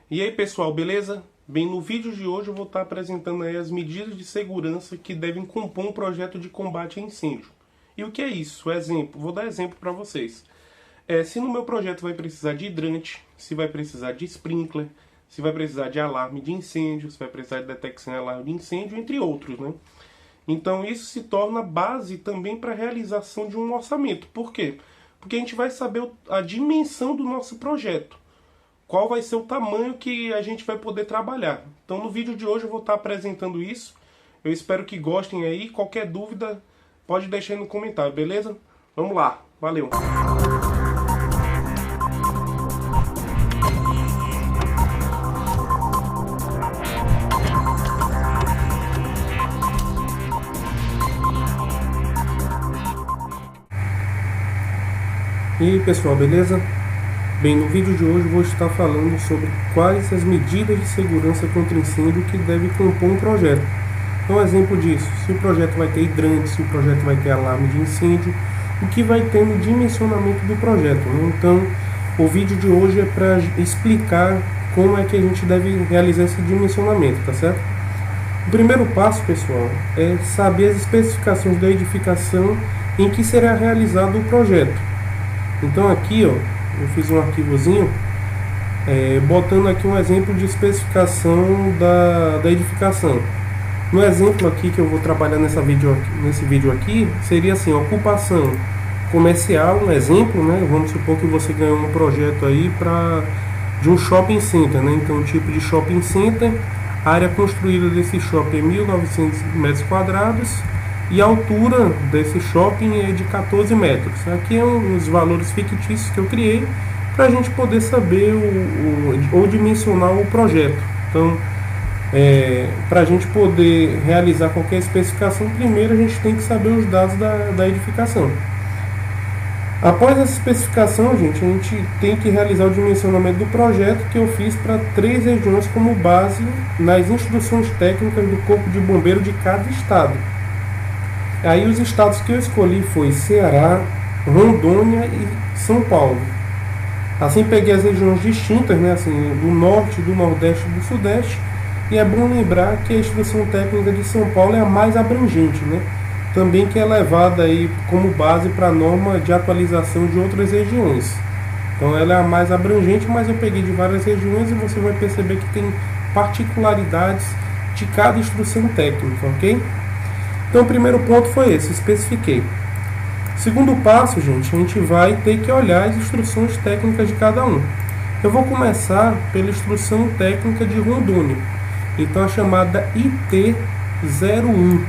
E aí pessoal, beleza? Bem, no vídeo de hoje eu vou estar apresentando aí as medidas de segurança que devem compor um projeto de combate a incêndio. E o que é isso? Exemplo, vou dar exemplo para vocês. Se no meu projeto vai precisar de hidrante, se vai precisar de sprinkler, se vai precisar de alarme de incêndio, se vai precisar de detecção e alarme de incêndio, entre outros, né? Então isso se torna base também para a realização de um orçamento. Por quê? Porque a gente vai saber a dimensão do nosso projeto. Qual vai ser o tamanho que a gente vai poder trabalhar. Então no vídeo de hoje eu vou estar apresentando isso. Eu espero que gostem aí. Qualquer dúvida pode deixar aí no comentário, beleza? Vamos lá, valeu! E aí pessoal, beleza? Bem, no vídeo de hoje eu vou estar falando sobre quais as medidas de segurança contra incêndio que devem compor um projeto. Então, exemplo disso, se o projeto vai ter hidrante, se o projeto vai ter alarme de incêndio, o que vai ter no dimensionamento do projeto, né? Então, o vídeo de hoje é para explicar como é que a gente deve realizar esse dimensionamento, tá certo? O primeiro passo, pessoal, é saber as especificações da edificação em que será realizado o projeto. Então aqui, ó, eu fiz um arquivozinho botando aqui um exemplo de especificação da edificação. No exemplo aqui que eu vou trabalhar nesse vídeo aqui, seria assim, ocupação comercial, um exemplo, né? Vamos supor que você ganhou um projeto aí de um shopping center, né? Então, tipo de shopping center, a área construída desse shopping é 1.900 metros quadrados e a altura desse shopping é de 14 metros. Aqui é os valores fictícios que eu criei para a gente poder saber ou dimensionar o projeto. Então, para a gente poder realizar qualquer especificação, primeiro a gente tem que saber os dados da edificação. Após essa especificação, gente, a gente tem que realizar o dimensionamento do projeto, que eu fiz para 3 regiões como base nas instruções técnicas do Corpo de Bombeiro de cada estado. Aí os estados que eu escolhi foi Ceará, Rondônia e São Paulo. Assim peguei as regiões distintas, né, assim, do norte, do nordeste e do sudeste. E é bom lembrar que a instrução técnica de São Paulo é a mais abrangente, né? Também que é levada aí como base para a norma de atualização de outras regiões. Então ela é a mais abrangente, mas eu peguei de várias regiões e você vai perceber que tem particularidades de cada instrução técnica, ok? Então o primeiro ponto foi esse, especifiquei. Segundo passo, gente, a gente vai ter que olhar as instruções técnicas de cada um. Eu vou começar pela instrução técnica de Rondônia, então a chamada IT-01.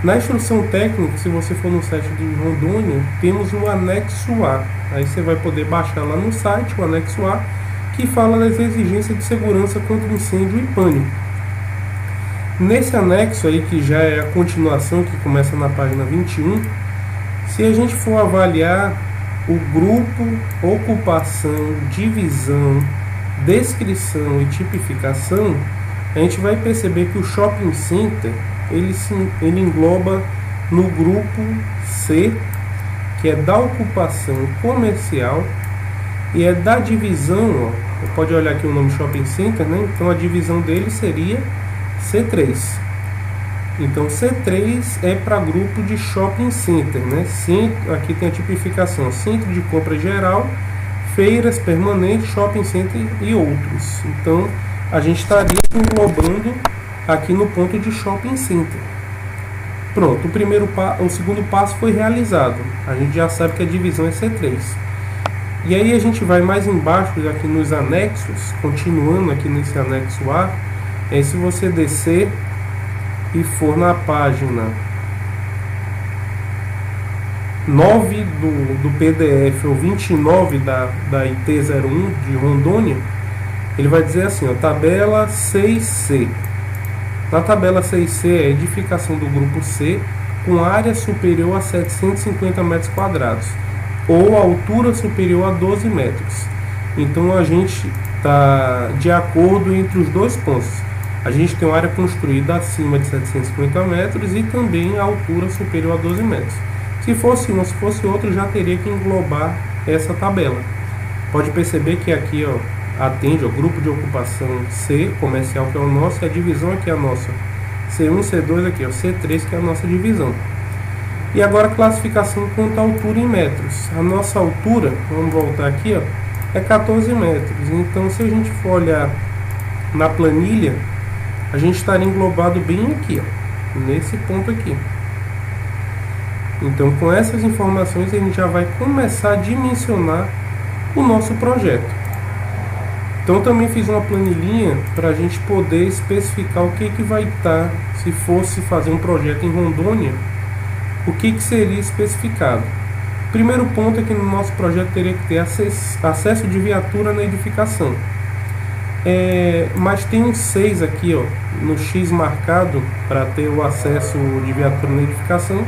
Na instrução técnica, se você for no site de Rondônia, temos o anexo A. Aí você vai poder baixar lá no site o anexo A, que fala das exigências de segurança contra incêndio e pânico. Nesse anexo aí, que já é a continuação, que começa na página 21, se a gente for avaliar o grupo, ocupação, divisão, descrição e tipificação, a gente vai perceber que o shopping center ele engloba no grupo C, que é da ocupação comercial, e é da divisão, ó, pode olhar aqui o nome shopping center, né? Então a divisão dele seria C3. Então C3 é para grupo de shopping center, né? Aqui tem a tipificação: centro de compra geral, feiras permanentes, shopping center e outros. Então a gente estaria englobando aqui no ponto de shopping center. Pronto, o segundo passo foi realizado. A gente já sabe que a divisão é C3. E aí a gente vai mais embaixo aqui nos anexos, continuando aqui nesse anexo A. Se você descer e for na página 9 do PDF ou 29 da IT-01 de Rondônia, ele vai dizer assim, ó, tabela 6C. Na tabela 6C é a edificação do grupo C com área superior a 750 metros quadrados ou altura superior a 12 metros. Então a gente está de acordo entre os dois pontos. A gente tem uma área construída acima de 750 metros e também a altura superior a 12 metros. Se fosse um ou se fosse outro, já teria que englobar essa tabela. Pode perceber que aqui, ó, atende ao grupo de ocupação C, comercial, que é o nosso, e a divisão aqui é a nossa C1, C2 aqui, ó, C3, que é a nossa divisão. E agora a classificação quanto à altura em metros. A nossa altura, vamos voltar aqui, ó, é 14 metros. Então, se a gente for olhar na planilha, a gente estaria englobado bem aqui, ó, nesse ponto aqui. Então, com essas informações, a gente já vai começar a dimensionar o nosso projeto. Então, também fiz uma planilhinha para a gente poder especificar o que vai estar, se fosse fazer um projeto em Rondônia, o que seria especificado. Primeiro ponto é que no nosso projeto teria que ter acesso de viatura na edificação. Mas tem um 6 aqui, ó, no X marcado para ter o acesso de viatura na edificação.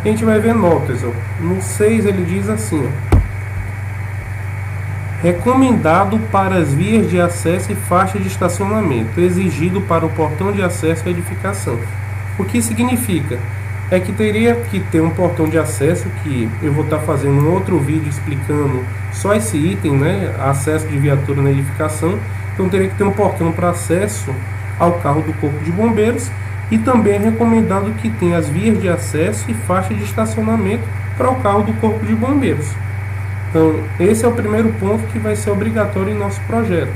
A gente vai ver notas, ó. No 6 ele diz assim, ó: recomendado para as vias de acesso e faixa de estacionamento, exigido para o portão de acesso à edificação. O que significa? É que teria que ter um portão de acesso, que eu vou estar fazendo um outro vídeo explicando só esse item, né? Acesso de viatura na edificação. Então teria que ter um portão para acesso ao carro do Corpo de Bombeiros, e também é recomendado que tenha as vias de acesso e faixa de estacionamento para o carro do Corpo de Bombeiros. Então, esse é o primeiro ponto que vai ser obrigatório em nosso projeto.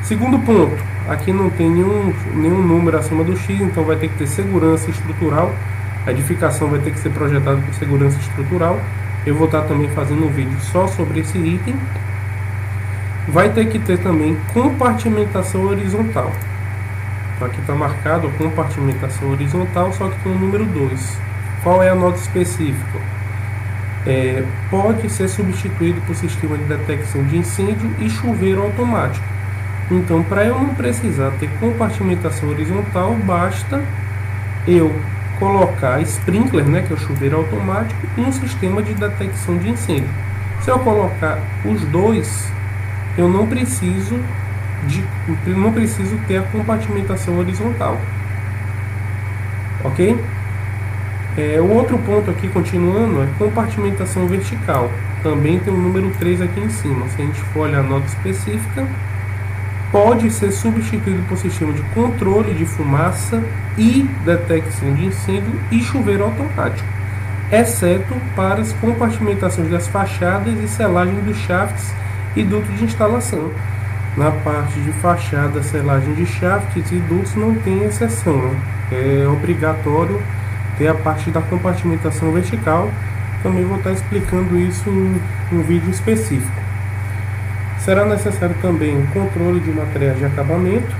Segundo ponto, aqui não tem nenhum número acima do X, então vai ter que ter segurança estrutural. A edificação vai ter que ser projetada com segurança estrutural. Eu vou estar também fazendo um vídeo só sobre esse item. Vai ter que ter também compartimentação horizontal. Então, aqui está marcado compartimentação horizontal, só que tem o número 2. Qual é a nota específica? Pode ser substituído por sistema de detecção de incêndio e chuveiro automático. Então, para eu não precisar ter compartimentação horizontal, basta eu colocar sprinkler, né, que é o chuveiro automático, e um sistema de detecção de incêndio. Se eu colocar os dois, eu não preciso ter a compartimentação horizontal. Ok? O outro ponto aqui, continuando, é compartimentação vertical. Também tem o número 3 aqui em cima. Se a gente for olhar a nota específica, pode ser substituído por sistema de controle de fumaça e detecção de incêndio e chuveiro automático, exceto para as compartimentações das fachadas e selagem dos shafts e dutos de instalação. Na parte de fachada, selagem de shafts e dutos não tem exceção, né? É obrigatório ter a parte da compartimentação vertical. Também vou estar explicando isso em um vídeo específico. Será necessário também o controle de materiais de acabamento,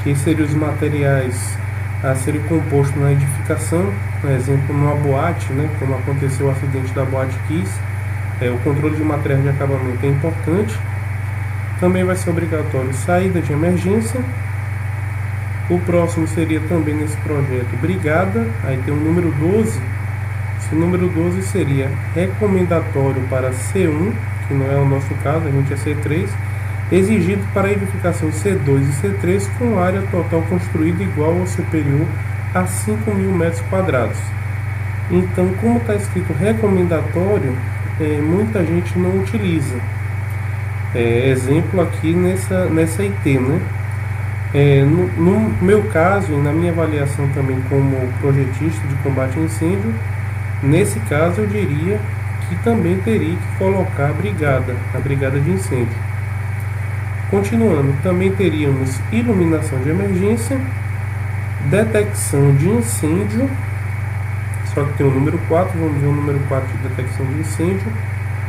que seriam os materiais a serem compostos na edificação. Por exemplo, numa boate, né, como aconteceu o acidente da Boate Kiss, o controle de materiais de acabamento é importante. Também vai ser obrigatório saída de emergência. O próximo seria também nesse projeto brigada. Aí tem o número 12. Esse número 12 seria recomendatório para C1, que não é o nosso caso, a gente é C3, exigido para edificação C2 e C3 com área total construída igual ou superior a 5.000 metros quadrados. Então, como está escrito recomendatório, muita gente não utiliza. Exemplo aqui nessa IT, né? No meu caso, e na minha avaliação também como projetista de combate a incêndio, nesse caso eu diria que também teria que colocar a brigada de incêndio. Continuando, também teríamos iluminação de emergência, detecção de incêndio, só que tem o número 4, vamos ver o número 4 de detecção de incêndio.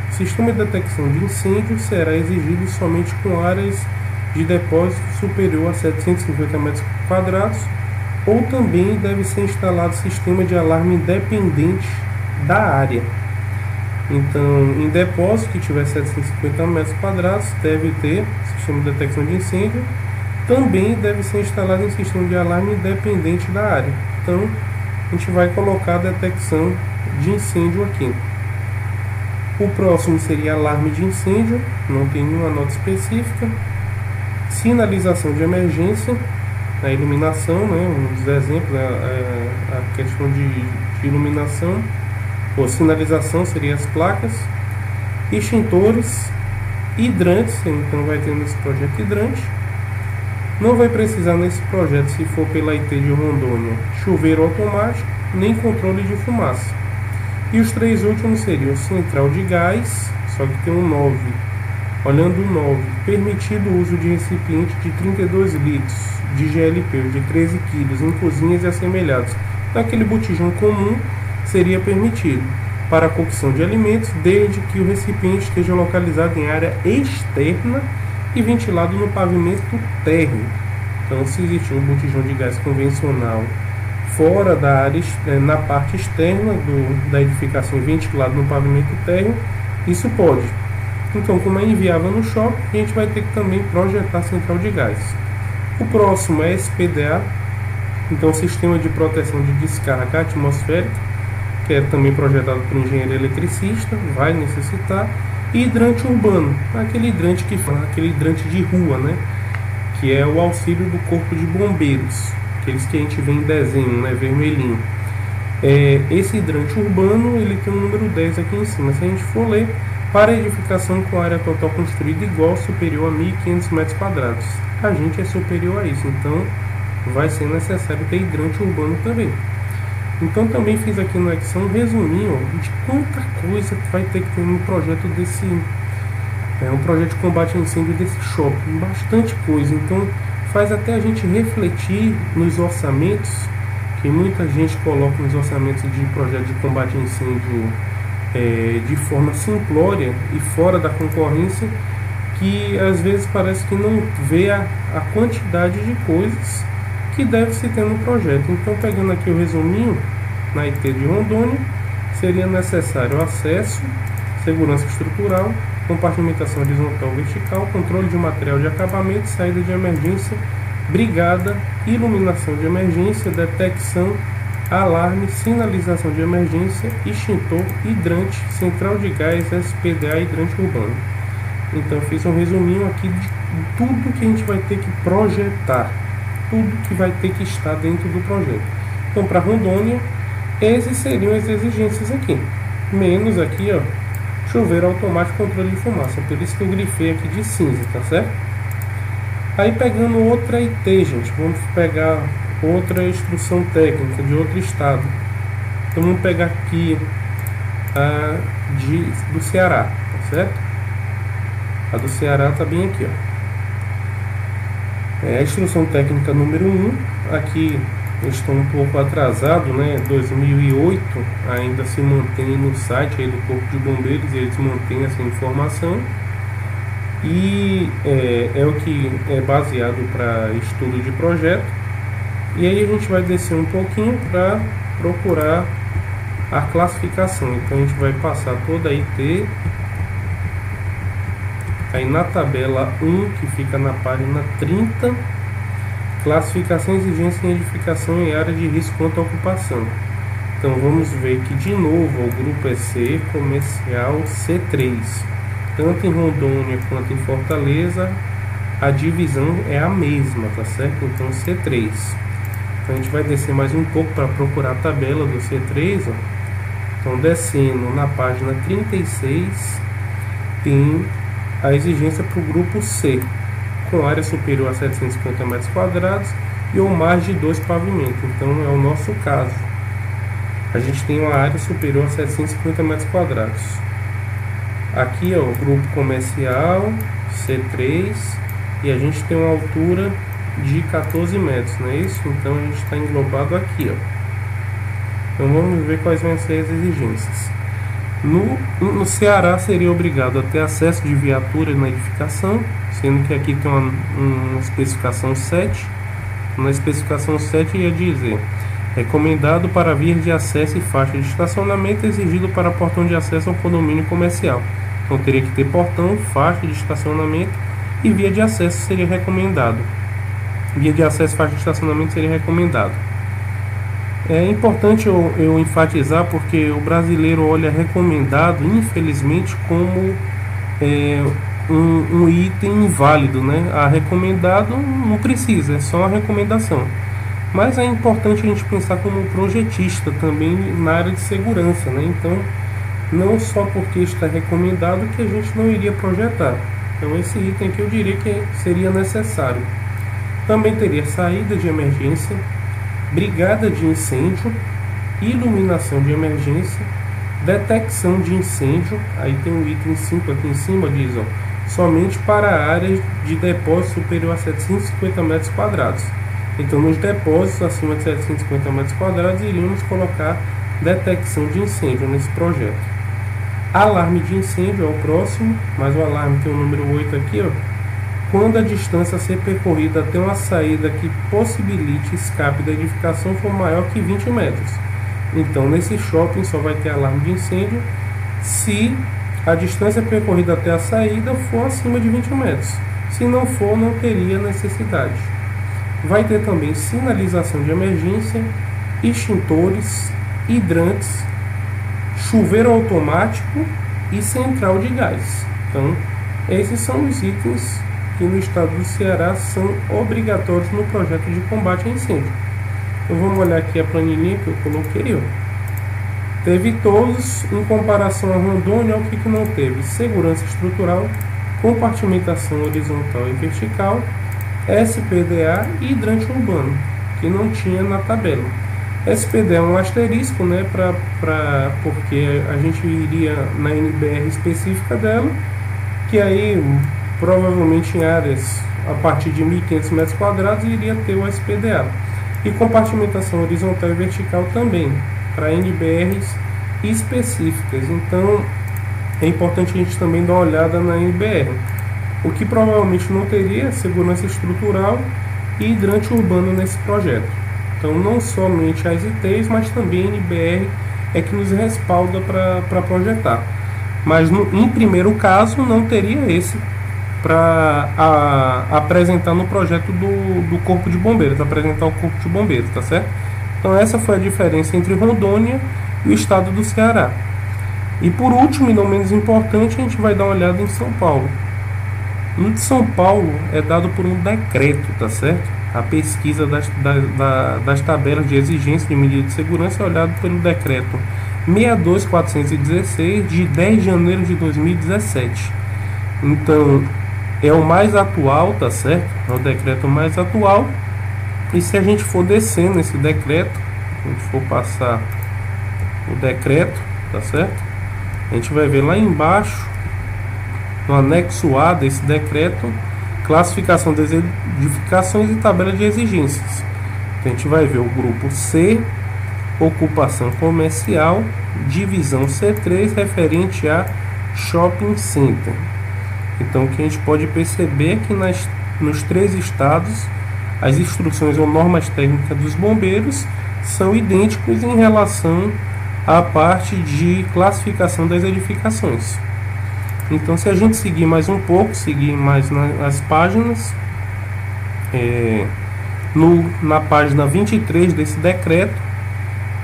O sistema de detecção de incêndio será exigido somente com áreas de depósito superior a 750 metros quadrados, ou também deve ser instalado sistema de alarme independente da área. Então, em depósito que tiver 750 metros quadrados, deve ter sistema de detecção de incêndio. Também deve ser instalado em sistema de alarme independente da área. Então, a gente vai colocar a detecção de incêndio aqui. O próximo seria alarme de incêndio, não tem nenhuma nota específica. Sinalização de emergência, a iluminação, né? Um dos exemplos é a questão de iluminação. Ou sinalização seria as placas, extintores hidrantes, então vai ter nesse projeto hidrante. Não vai precisar nesse projeto, se for pela IT de Rondônia, chuveiro automático, nem controle de fumaça. E os três últimos seriam central de gás, só que tem um 9. Olhando o 9, permitido o uso de recipiente de 32 litros de GLP, de 13 kg, em cozinhas e assemelhados. Naquele botijão comum seria permitido para a cocção de alimentos, desde que o recipiente esteja localizado em área externa e ventilado no pavimento térreo. Então, se existir um botijão de gás convencional fora da área, na parte externa da edificação e ventilado no pavimento térreo, isso pode. Então, como é inviável no shopping, a gente vai ter que também projetar central de gás. O próximo é SPDA, então Sistema de Proteção de Descarga Atmosférica, que é também projetado por engenheiro eletricista, vai necessitar. E hidrante urbano, aquele hidrante de rua, né? Que é o auxílio do corpo de bombeiros, aqueles que a gente vê em desenho, né? Vermelhinho. Esse hidrante urbano, ele tem o número 10 aqui em cima. Se a gente for ler, para edificação com área total construída igual ou superior a 1.500 metros quadrados. A gente é superior a isso, então vai ser necessário ter hidrante urbano também. Então também fiz aqui no Excel um resuminho de quanta coisa vai ter que ter no projeto desse... um projeto de combate a incêndio desse shopping. Bastante coisa. Então faz até a gente refletir nos orçamentos, que muita gente coloca nos orçamentos de projeto de combate a incêndio de forma simplória e fora da concorrência, que às vezes parece que não vê a quantidade de coisas que deve se ter no projeto. Então, pegando aqui o resuminho, na IT de Rondônia, seria necessário acesso, segurança estrutural, compartimentação horizontal vertical, controle de material de acabamento, saída de emergência, brigada, iluminação de emergência, detecção, alarme, sinalização de emergência, extintor, hidrante, central de gás, SPDA, hidrante urbano. Então, fiz um resuminho aqui de tudo que a gente vai ter que projetar, tudo que vai ter que estar dentro do projeto. Então, para Rondônia, essas seriam as exigências aqui. Menos aqui, ó, chuveiro automático, controle de fumaça. Por isso que eu grifei aqui de cinza, tá certo? Aí, pegando outra IT, gente, vamos pegar outra instrução técnica de outro estado. Então, vamos pegar aqui a do Ceará, tá certo? A do Ceará tá bem aqui, ó. A instrução técnica número 1, aqui estou um pouco atrasado, né? 2008 ainda se mantém no site aí do Corpo de Bombeiros, eles mantêm essa informação e é o que é baseado para estudo de projeto. E aí a gente vai descer um pouquinho para procurar a classificação. Então a gente vai passar toda a IT. Aí na tabela 1, que fica na página 30, classificação, exigência em edificação em área de risco quanto à ocupação. Então vamos ver que de novo o grupo é C, comercial C3. Tanto em Rondônia quanto em Fortaleza, a divisão é a mesma, tá certo? Então C3. Então a gente vai descer mais um pouco para procurar a tabela do C3, ó. Então descendo na página 36, tem a exigência para o grupo C, com área superior a 750 metros quadrados e ou mais de 2 pavimentos. Então é o nosso caso. A gente tem uma área superior a 750 metros quadrados. Aqui é o grupo comercial C3 e a gente tem uma altura de 14 metros, não é isso? Então a gente está englobado aqui, ó. Então vamos ver quais vão ser as exigências. No Ceará seria obrigado a ter acesso de viaturas na edificação, sendo que aqui tem uma especificação 7. Na especificação 7 ia dizer: recomendado para vias de acesso e faixa de estacionamento, exigido para portão de acesso ao condomínio comercial. Então teria que ter portão, faixa de estacionamento e via de acesso seria recomendado. Via de acesso e faixa de estacionamento seria recomendado. É importante eu enfatizar, porque o brasileiro olha recomendado, infelizmente, como um item inválido, né? A recomendado não precisa, é só a recomendação. Mas é importante a gente pensar como projetista também na área de segurança, né? Então, não só porque está recomendado que a gente não iria projetar. Então esse item aqui eu diria que seria necessário. Também teria saída de emergência, brigada de incêndio, iluminação de emergência, detecção de incêndio. Aí tem o item 5 aqui em cima, diz, ó, somente para áreas de depósito superior a 750 metros quadrados. Então nos depósitos acima de 750 metros quadrados iríamos colocar detecção de incêndio nesse projeto. Alarme de incêndio é o próximo, mas o alarme tem o número 8 aqui, ó. Quando a distância a ser percorrida até uma saída que possibilite escape da edificação for maior que 20 metros. Então, nesse shopping só vai ter alarme de incêndio se a distância percorrida até a saída for acima de 20 metros. Se não for, não teria necessidade. Vai ter também sinalização de emergência, extintores, hidrantes, chuveiro automático e central de gás. Então, esses são os itens que no estado do Ceará são obrigatórios no projeto de combate a incêndio. Então vamos olhar aqui a planilha que eu coloquei, ó. Teve todos, em comparação a Rondônia, o que não teve? Segurança estrutural, compartimentação horizontal e vertical, SPDA e hidrante urbano, que não tinha na tabela. SPDA é um asterisco, né, porque a gente iria na NBR específica dela, que aí provavelmente em áreas a partir de 1.500 metros quadrados iria ter o SPDA. E compartimentação horizontal e vertical também, para NBRs específicas. Então é importante a gente também dar uma olhada na NBR. O que provavelmente não teria segurança estrutural e hidrante urbano nesse projeto. Então não somente as ITs, mas também a NBR é que nos respalda para projetar. Mas em primeiro caso não teria esse para apresentar no projeto do Corpo de Bombeiros, apresentar o Corpo de Bombeiros, tá certo? Então essa foi a diferença entre Rondônia e o estado do Ceará. E por último, e não menos importante, a gente vai dar uma olhada em São Paulo. No de São Paulo é dado por um decreto, tá certo? A pesquisa das tabelas de exigência de medida de segurança é olhado pelo decreto 62416 de 10 de janeiro de 2017. Então é o mais atual, tá certo? É o decreto mais atual. E se a gente for descendo esse decreto, se a gente for passar o decreto, tá certo? A gente vai ver lá embaixo, no anexo A desse decreto, classificação das edificações e tabela de exigências. Então, a gente vai ver o grupo C, ocupação comercial, divisão C3, referente a shopping center. Então, o que a gente pode perceber é que nos três estados, as instruções ou normas técnicas dos bombeiros são idênticos em relação à parte de classificação das edificações. Então, se a gente seguir mais um pouco, seguir mais nas páginas, na página 23 desse decreto,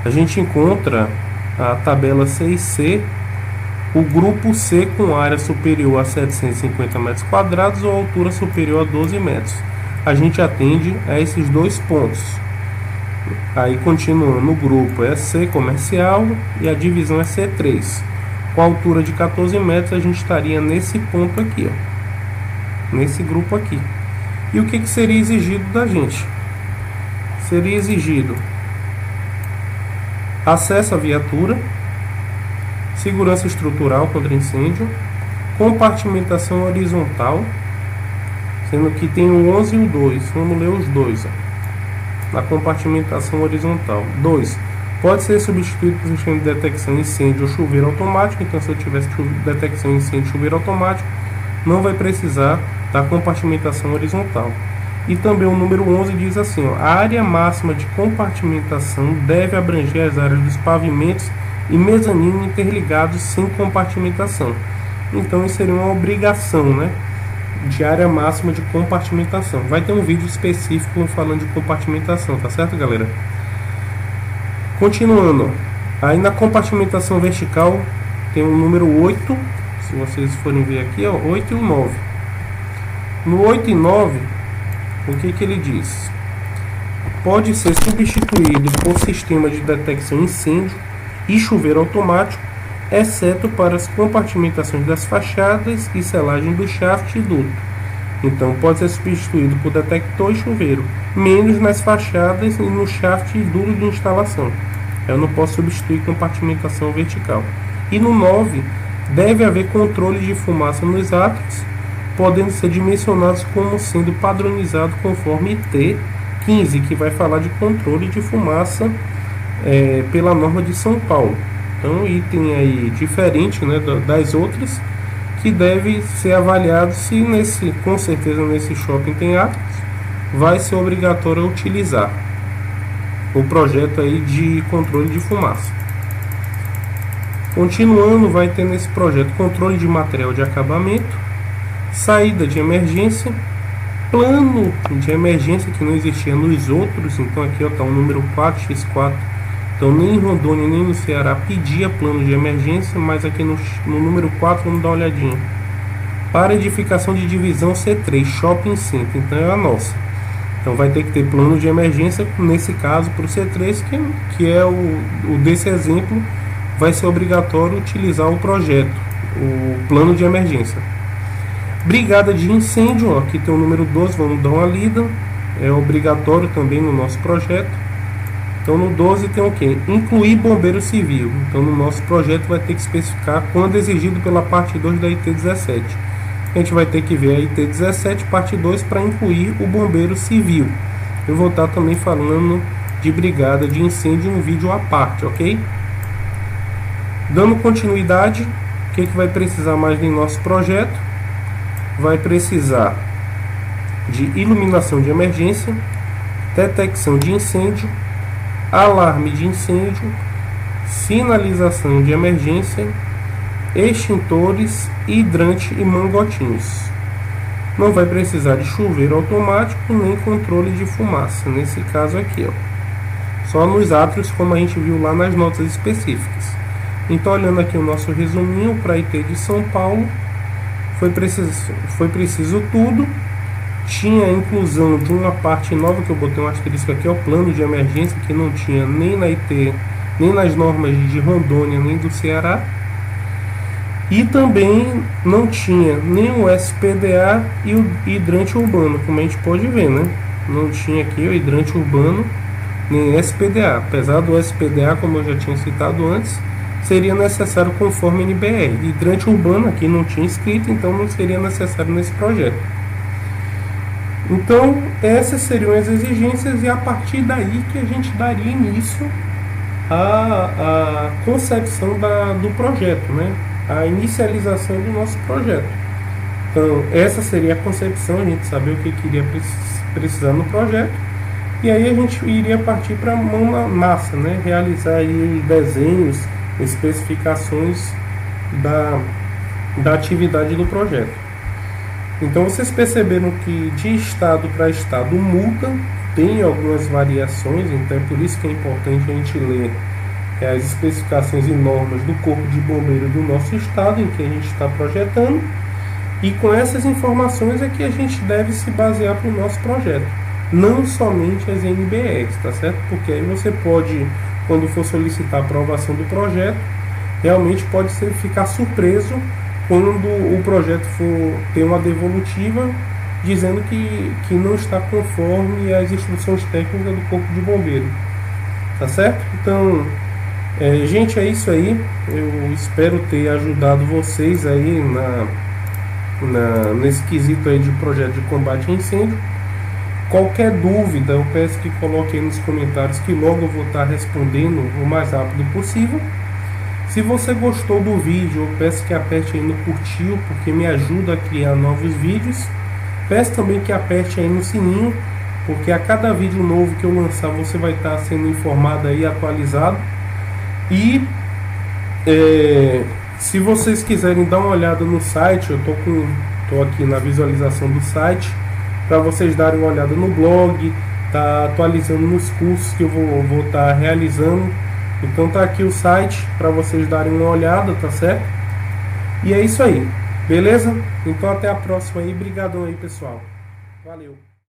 a gente encontra a tabela 6C, o grupo C com área superior a 750 metros quadrados ou altura superior a 12 metros. A gente atende a esses dois pontos. Aí, continuando, o grupo é C comercial e a divisão é C3. Com a altura de 14 metros, a gente estaria nesse ponto aqui, ó, nesse grupo aqui. E o que seria exigido da gente? Seria exigido acesso à viatura, segurança estrutural contra incêndio, compartimentação horizontal, sendo que tem o 11 e o 2. Vamos ler os dois, ó. Na compartimentação horizontal. 2. Pode ser substituído por sistema de detecção de incêndio ou chuveiro automático. Então, se eu tivesse detecção de incêndio e chuveiro automático, não vai precisar da compartimentação horizontal. E também o número 11 diz assim, ó, a área máxima de compartimentação deve abranger as áreas dos pavimentos e mezanino interligados sem compartimentação. Então, isso seria uma obrigação, né, de área máxima de compartimentação. Vai ter um vídeo específico falando de compartimentação, tá certo, galera? Continuando, aí na compartimentação vertical tem o número 8, se vocês forem ver aqui, ó, 8 e o 9. No 8 e 9, o que ele diz? Pode ser substituído por sistema de detecção de incêndio e chuveiro automático exceto para as compartimentações das fachadas e selagem do shaft e duto. Então pode ser substituído por detector e chuveiro, menos nas fachadas e no shaft e duto de instalação. Eu não posso substituir compartimentação vertical. E no 9, deve haver controle de fumaça nos átrios, podendo ser dimensionados como sendo padronizado conforme IT 15, que vai falar de controle de fumaça pela norma de São Paulo. Então, item aí diferente, né, das outras, que deve ser avaliado se com certeza nesse shopping tem átrios, vai ser obrigatório utilizar o projeto aí de controle de fumaça. Continuando, vai ter nesse projeto controle de material de acabamento, saída de emergência, plano de emergência que não existia nos outros. Então aqui está o número 4x4. Então nem em Rondônia nem no Ceará pedia plano de emergência, mas aqui no número 4 vamos dar uma olhadinha. Para edificação de divisão C3, Shopping Center, então é a nossa. Então vai ter que ter plano de emergência, nesse caso para o C3, que é o desse exemplo, vai ser obrigatório utilizar o projeto, o plano de emergência. Brigada de incêndio, ó, aqui tem o número 12, vamos dar uma lida, é obrigatório também no nosso projeto. Então no 12 tem o que? Incluir bombeiro civil. Então no nosso projeto vai ter que especificar quando exigido pela parte 2 da IT 17. A gente vai ter que ver a IT 17, parte 2, para incluir o bombeiro civil. Eu vou estar também falando de brigada de incêndio em um vídeo à parte, ok? Dando continuidade, o que vai precisar mais em nosso projeto? Vai precisar de iluminação de emergência, detecção de incêndio, alarme de incêndio, sinalização de emergência, extintores, hidrante e mangotinhos. Não vai precisar de chuveiro automático nem controle de fumaça, nesse caso aqui, ó. Só nos átrios, como a gente viu lá nas notas específicas. Então, olhando aqui o nosso resuminho para a IT de São Paulo, foi preciso tudo. Tinha a inclusão de uma parte nova, que eu botei um asterisco aqui, é o plano de emergência, que não tinha nem na IT, nem nas normas de Rondônia, nem do Ceará. E também não tinha nem o SPDA e o hidrante urbano, como a gente pode ver, né? Não tinha aqui o hidrante urbano, nem SPDA. Apesar do SPDA, como eu já tinha citado antes, seria necessário conforme NBR. Hidrante urbano aqui não tinha escrito, então não seria necessário nesse projeto. Então, essas seriam as exigências, e a partir daí que a gente daria início à concepção do projeto, né? A inicialização do nosso projeto. Então, essa seria a concepção, a gente saber o que iria precisar no projeto, e aí a gente iria partir para a mão na massa, né? Realizar aí os desenhos, especificações da atividade do projeto. Então vocês perceberam que de estado para estado muda, tem algumas variações, então é por isso que é importante a gente ler as especificações e normas do Corpo de Bombeiro do nosso estado em que a gente está projetando, e com essas informações é que a gente deve se basear para o nosso projeto, não somente as NBRs, tá certo? Porque aí você pode, quando for solicitar a aprovação do projeto, realmente pode ficar surpreso quando o projeto for ter uma devolutiva dizendo que não está conforme as instruções técnicas do Corpo de Bombeiro, tá certo? Então, gente, é isso aí. Eu espero ter ajudado vocês aí nesse quesito aí de projeto de combate a incêndio. Qualquer dúvida, eu peço que coloquem nos comentários, que logo eu vou estar respondendo o mais rápido possível. Se você gostou do vídeo, eu peço que aperte aí no curtir, porque me ajuda a criar novos vídeos. Peço também que aperte aí no sininho, porque a cada vídeo novo que eu lançar, você vai estar sendo informado aí, atualizado. E se vocês quiserem dar uma olhada no site, eu tô aqui na visualização do site, para vocês darem uma olhada no blog, tá atualizando nos cursos que eu vou estar realizando. Então tá aqui o site para vocês darem uma olhada, tá certo? E é isso aí, beleza? Então até a próxima aí, brigadão aí, pessoal. Valeu!